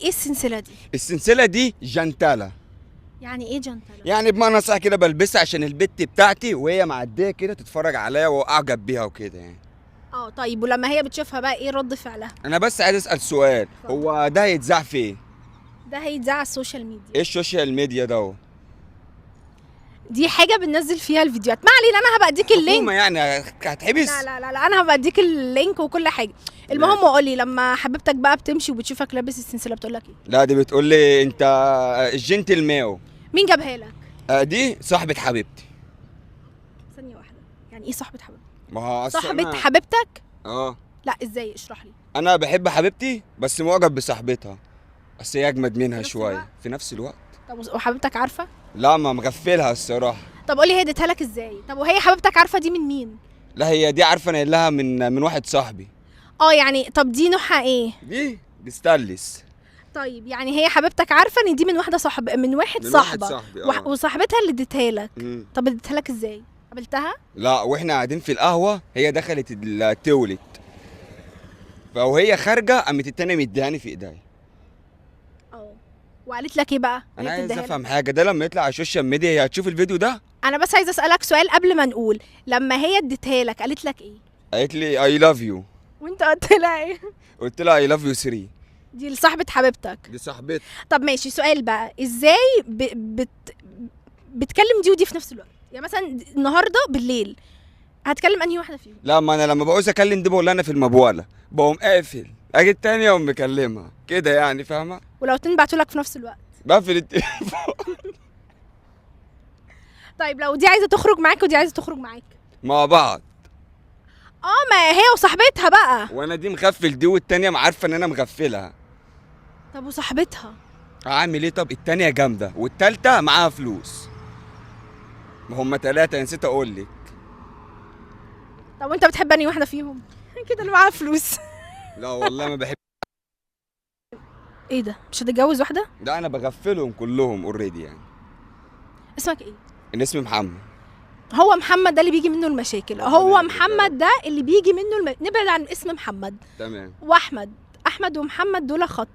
ايه السلسله دي؟ السلسله دي جنتاله. يعني ايه جنتله؟ يعني بمعنى صح كده بلبسها عشان البت بتاعتي وهي معديه كده تتفرج عليا واعجب بيها وكده يعني. طيب ولما هي بتشوفها بقى ايه رد فعلها؟ انا بس عايز اسال سؤال، هو ده هيتذاع فين؟ ده هيتذاع على السوشيال ميديا. ايه السوشيال ميديا ده؟ دي حاجه بننزل فيها الفيديوهات. ما علينا، انا هبقى اديك اللينك. حكومه يعني هتحبس؟ لا انا هبقى اديك اللينك وكل حاجه. المهم قولي، لما حبيبتك بقى بتمشي وبتشوفك لابس السلسله بتقول لك ايه؟ لا دي بتقول لي انت الجنتل ماو. مين جابها لك؟ دي صاحبه حبيبتي. ثانيه واحده، يعني ايه صاحبه حبيبتك؟ ما هو صاحبه حبيبتك؟ اه. لا ازاي؟ اشرح لي. انا بحب حبيبتي بس معجب بصاحبتها، بس هي اجمد منها في نفس شويه الوقت؟ في نفس الوقت. طب وحبيبتك عارفه؟ لا ما مغفلها الصراحه. طب قولي هي اديتها لك ازاي؟ طب وهي حبيبتك عارفه دي من مين؟ لا هي دي عارفه، انا قايل لها من واحد صاحبي. يعني طب دي نوعها ايه؟ دي ستانلس. طيب يعني هي حبيبتك عارفه ان دي من واحده من واحد صاحبك. صاحبي وصاحبتها اللي اديتها لك. مم. طب اديتها لك ازاي؟ قابلتها؟ لا واحنا قاعدين في القهوه هي دخلت التولت، فوهي خارجه قامت التانيه مديهاني في ايديا. وقالت لك ايه بقى؟ انا هي عايز بتديها افهم لك. حاجه، ده لما يطلع على السوشيال ميديا هي هتشوف الفيديو ده؟ انا بس عايزه اسالك سؤال قبل ما نقول، لما هي اديتها لك قالت لك ايه؟ قالت لي اي لاف يو. وانت قلت لها ايه؟ قلت لها اي لاف يو 3. دي لصاحبه حبيبتك. دي صاحبتي. طب ماشي، سؤال بقى، ازاي بتكلم دي ودي في نفس الوقت؟ يعني مثلا النهارده بالليل هتكلم انهي واحده فيهم؟ لا ما انا لما بعوز اكلم دي بقول لها انا في المبوله، بقوم قافل، اجي التانيه اقوم مكلمها كده يعني، فاهمه؟ ولو اتنين بعتوا لك في نفس الوقت؟ بقفل التليفون. طيب لو دي عايزه تخرج معاك ودي عايزه تخرج معاك مع بعض. ما هي وصاحبتها بقى. وانا دي مغفل دي والتانيه عارفه ان انا مغفلها. طب وصاحبتها؟ اعمل ايه؟ طب التانيه جامده والتالته معاها فلوس. ما هم تلاته، نسيت اقول لك. طب وانت بتحب انهي واحده فيهم؟ كده اللي معاها فلوس. لا والله ما بحب. ايه ده؟ مش هتتجوز واحده؟ ده انا بغفلهم كلهم اوريدي يعني. اسمك ايه؟ انا اسمي محمد. هو محمد ده اللي بيجي منه المشاكل، هو يخليك. محمد ده اللي بيجي منه نبعد عن اسم محمد. تمام. احمد ومحمد دول خط.